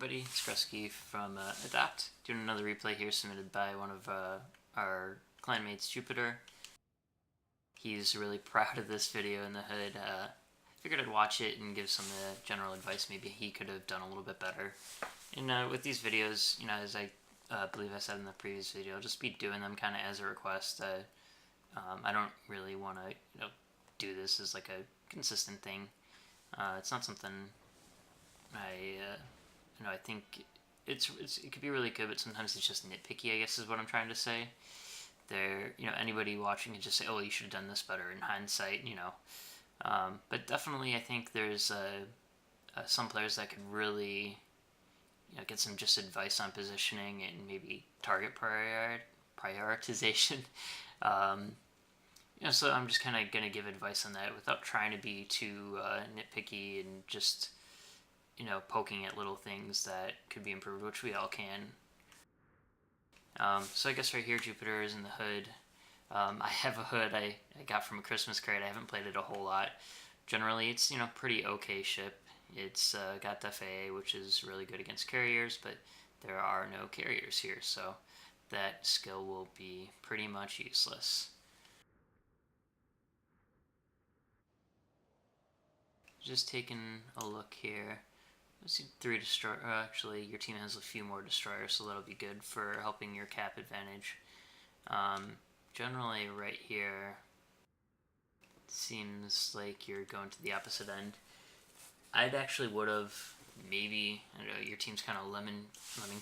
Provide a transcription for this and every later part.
everybody, it's Grusky from Adapt, doing another replay here submitted by one of our clanmates, Jupiter. He's really proud of this video in the hood. Figured I'd watch it and give some general advice. Maybe he could have done a little bit better. And with these videos, you know, as I believe I said in the previous video, I'll just be doing them kind of as a request. I don't really want to, do this as like a consistent thing. It's not something I think it could be really good, but sometimes it's just nitpicky, I guess is what I'm trying to say. Anybody watching can just say, oh, you should have done this better in hindsight, but definitely I think there's some players that could really, get some just advice on positioning and maybe target prioritization. So I'm just kind of going to give advice on that without trying to be too nitpicky and just poking at little things that could be improved, which we all can. So I guess right here, Jupiter is in the hood. I have a hood I got from a Christmas crate. I haven't played it a whole lot. Generally, it's, pretty okay ship. It's got FAA, which is really good against carriers, but there are no carriers here, so that skill will be pretty much useless. Just taking a look here. Let's see, 3 destroyers. Actually, your team has a few more destroyers, so that'll be good for helping your cap advantage. Generally, right here, it seems like you're going to the opposite end. I'd actually would have maybe, I don't know, your team's kind of lemming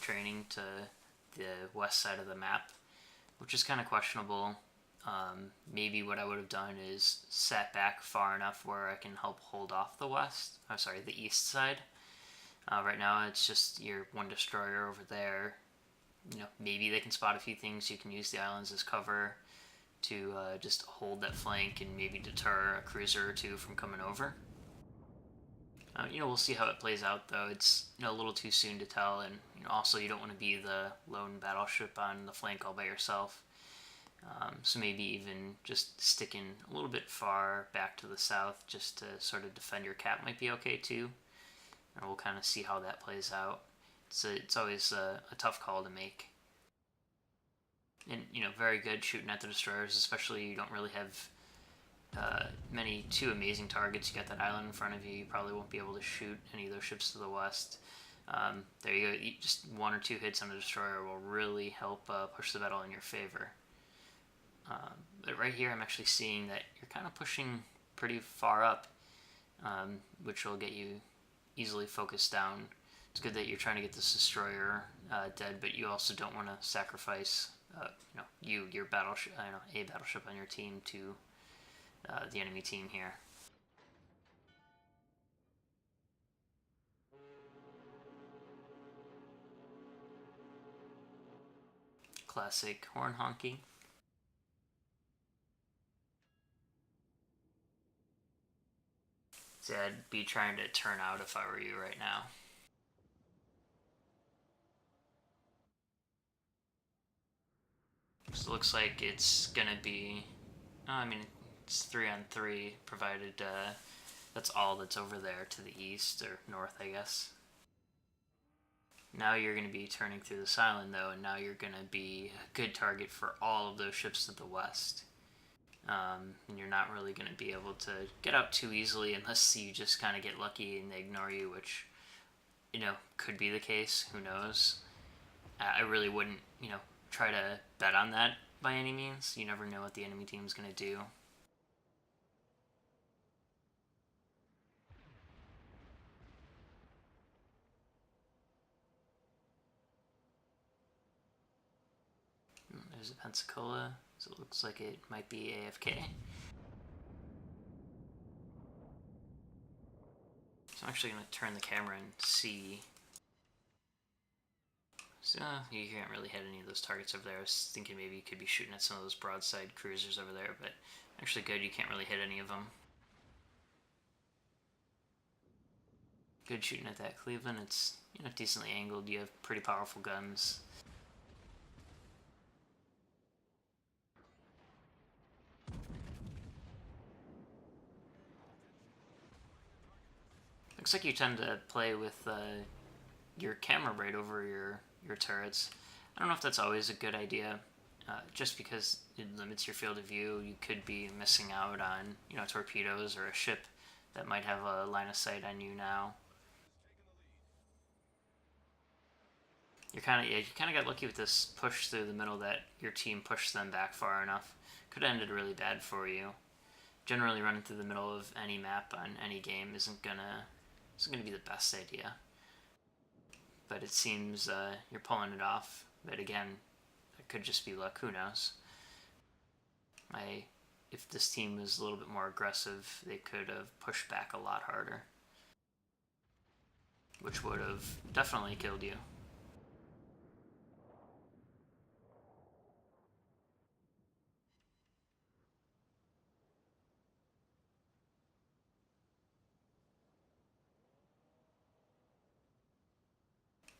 training to the west side of the map, which is kind of questionable. Maybe what I would have done is sat back far enough where I can help hold off the east side. Right now it's just your one destroyer over there. Maybe they can spot a few things. You can use the islands as cover to just hold that flank and maybe deter a cruiser or two from coming over. We'll see how it plays out, though. It's a little too soon to tell, and also you don't want to be the lone battleship on the flank all by yourself. So maybe even just sticking a little bit far back to the south just to sort of defend your cap might be okay too. And we'll kind of see how that plays out. It's always a tough call to make. And, very good shooting at the destroyers, especially you don't really have too amazing targets. You got that island in front of you. You probably won't be able to shoot any of those ships to the west. There you go. Just 1 or 2 hits on the destroyer will really help push the battle in your favor. But right here, I'm actually seeing that you're kind of pushing pretty far up, which will get you easily focused down. It's good that you're trying to get this destroyer dead, but you also don't want to sacrifice, your battleship, a battleship on your team to the enemy team here. Classic horn honking. So I'd be trying to turn out if I were you right now. So it looks like it's gonna be, it's 3-on-3, provided that's all that's over there to the east, or north, I guess. Now you're going to be turning through this island, though, and now you're going to be a good target for all of those ships to the west. And you're not really going to be able to get out too easily unless you just kind of get lucky and they ignore you, which, could be the case. Who knows? I really wouldn't, try to bet on that by any means. You never know what the enemy team's going to do. There's a Pensacola, so it looks like it might be AFK. So I'm actually going to turn the camera and see. So you can't really hit any of those targets over there. I was thinking maybe you could be shooting at some of those broadside cruisers over there, but actually good, you can't really hit any of them. Good shooting at that Cleveland. It's, decently angled. You have pretty powerful guns. Looks like you tend to play with your camera right over your turrets. I don't know if that's always a good idea, just because it limits your field of view. You could be missing out on torpedoes or a ship that might have a line of sight on you now. You kind of got lucky with this push through the middle that your team pushed them back far enough. Could have ended really bad for you. Generally, running through the middle of any map on any game isn't gonna be the best idea. But it seems you're pulling it off. But again, it could just be luck. Who knows? If this team was a little bit more aggressive, they could have pushed back a lot harder, which would have definitely killed you.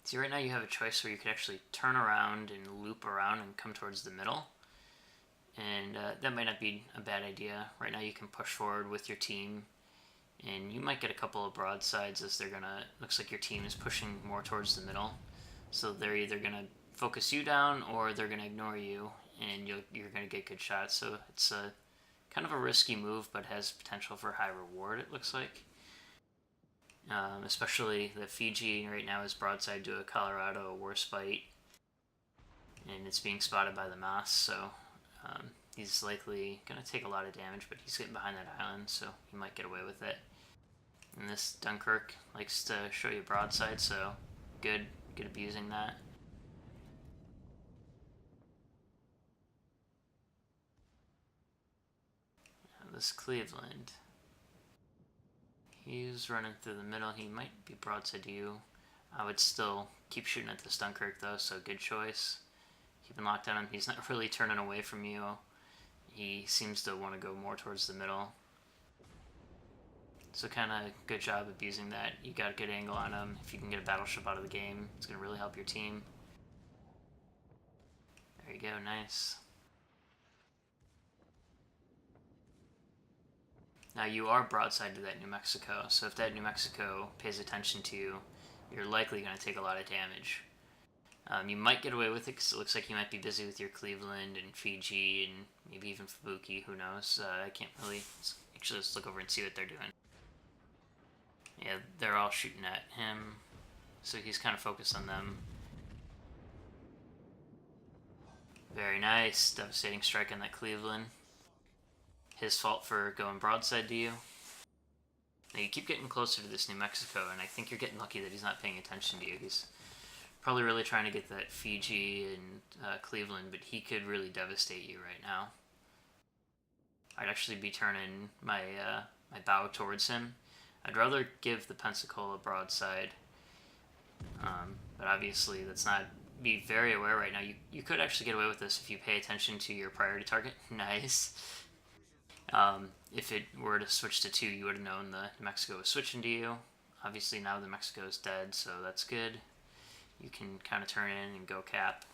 See, right now you have a choice where you could actually turn around and loop around and come towards the middle. And that might not be a bad idea. Right now you can push forward with your team, and you might get a couple of broadsides as looks like your team is pushing more towards the middle. So they're either gonna focus you down or they're gonna ignore you, and you're gonna get good shots. So it's a kind of a risky move, but has potential for high reward, it looks like. Especially the Fiji right now is broadside to a Colorado Warspite, and it's being spotted by the Moss, so he's likely going to take a lot of damage, but he's getting behind that island, so he might get away with it. And this Dunkirk likes to show you broadside, so good abusing that. This Cleveland, he's running through the middle. He might be broadside to you. I would still keep shooting at this Dunkirk though, so good choice. Keeping locked on him. He's not really turning away from you. He seems to want to go more towards the middle. So kind of good job abusing that. You got a good angle on him. If you can get a battleship out of the game, it's going to really help your team. There you go, nice. Now you are broadside to that New Mexico, so if that New Mexico pays attention to you, you're likely going to take a lot of damage. You might get away with it because it looks like you might be busy with your Cleveland and Fiji and maybe even Fubuki, who knows. I can't really... Actually, let's look over and see what they're doing. Yeah, they're all shooting at him, so he's kind of focused on them. Very nice. Devastating strike on that Cleveland. His fault for going broadside to you. Now you keep getting closer to this New Mexico, and I think you're getting lucky that he's not paying attention to you. He's probably really trying to get that Fiji and Cleveland, but he could really devastate you right now. I'd actually be turning my my bow towards him. I'd rather give the Pensacola broadside, but obviously that's not... Be very aware right now. You could actually get away with this if you pay attention to your priority target. Nice. If it were to switch to 2, you would have known the New Mexico was switching to you. Obviously now the Mexico is dead, so that's good. You can kind of turn in and go cap.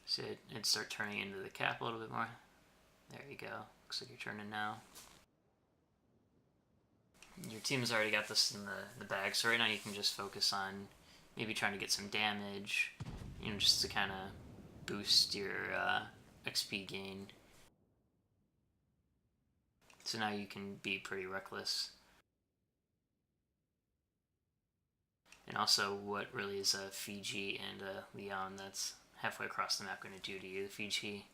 So it'd start turning into the cap a little bit more. There you go. Looks like you're turning now. Your team's already got this in the bag, so right now you can just focus on maybe trying to get some damage, just to kind of boost your XP gain. So now you can be pretty reckless. And also, what really is a Fiji and a Leon that's halfway across the map going to do to you? The Fiji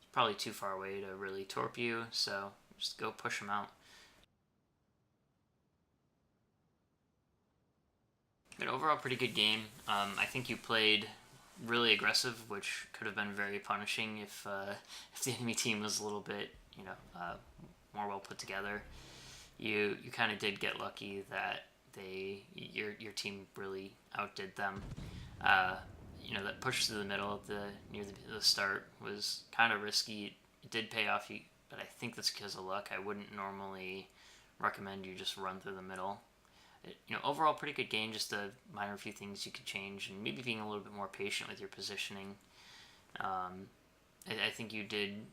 is probably too far away to really torp you, so just go push them out. But overall, pretty good game. I think you played really aggressive, which could have been very punishing if the enemy team was a little bit, more well put together. You kind of did get lucky that your team really outdid them, that push through the middle at near the start was kind of risky. It did pay off, but I think that's because of luck. I wouldn't normally recommend you just run through the middle. Overall, pretty good game. Just a minor few things you could change, and maybe being a little bit more patient with your positioning. I think you did,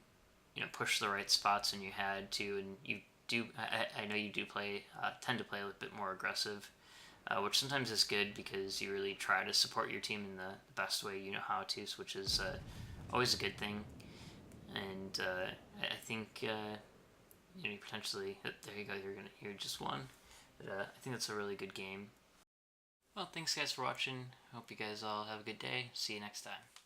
push the right spots, and you had to, and you do. I know you do tend to play a little bit more aggressive, which sometimes is good because you really try to support your team in the best way you know how to, which is always a good thing. And I think you potentially there you go. You just won. But I think that's a really good game. Well, thanks guys for watching. Hope you guys all have a good day. See you next time.